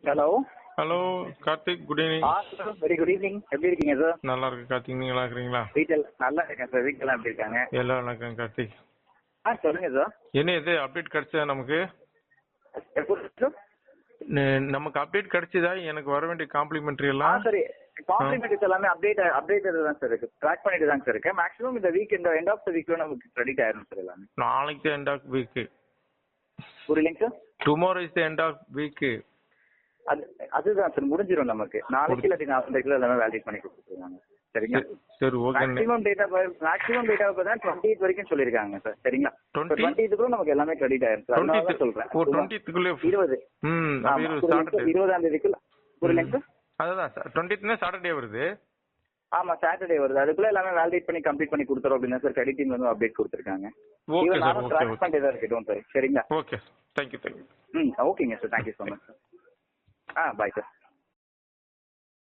Hello hello Karthik, good evening. Sir very good evening. எப்படி இருக்கீங்க sir? நல்லா இருக்கு கார்த்திக், நீங்க நல்லா இருக்கிறீங்களா? வீட்டில் நல்லா இருக்கேன் சார். வீட்டிலாம் எப்படி இருக்காங்க? எல்லாம் நல்லா இருக்காங்க கார்த்திக். சொல்லுங்க சார். என்ன இது அப்டேட் கிடைச்சதா நமக்கு? எப்படி சார்? நமக்கு அப்டேட் கிடைச்சதா? எனக்கு வர வேண்டிய காம்ப்ளிமெண்ட்ரி எல்லாம் சரி, காம்ப்ளிமெண்ட்ரிஸ் எல்லாமே அப்டேட்டட் தான் சார் இருக்கு. ட்ராக் பண்ணிட்டு தான் சார் இருக்கு. மேக்ஸிமம் இந்த வீக் இந்த எண்ட் ஆஃப் த வீக்ல நமக்கு கிரெடிட் ஆயிரும் சார் எல்லாமே. நாளைக்கு எண்ட் ஆஃப் வீக். புரியலைங்க sir? Tomorrow is the end of week. அதுதான் சார் முடிஞ்சிடும் நமக்கு. நாளைக்கு இல்லாட்டி நாளைக்குள்ள எல்லாமே வேலிடேட் பண்ணி கொடுத்துருவாங்க. சரிங்களா? சரி, ஓகே. மேக்ஸிமம் டேட்டா தான் 28 வரைக்கும் சொல்லிருக்காங்க சார். சரிங்களா? 20க்குள்ள நமக்கு எல்லாமே கிரெடிட் ஆயிரும் சார். அதனால தான் சொல்றேன். 20க்குள்ள 20 20ஆம் தேதிக்குள்ள. புரியலைங்க சார்? அதான் 20th சாட்டர்டே வருது. ஆமா, சாட்டர்டே வருது. அதுக்குள்ள எல்லாமே வேலிடேட் பண்ணி கம்ப்ளீட் பண்ணி கொடுத்துறோம் அப்படின்னா சார் கிரெடிட் டீம்ல இருந்து அப்டேட் கொடுத்துருக்காங்க. ஓகே சார், ஓகே ட்ராக் பண்ணிட்டே தான் இருக்கு. Don't worry. சரிங்களா? Okay, thank you. ஓகேங்க sir. Thank you so much sir. Bye sir.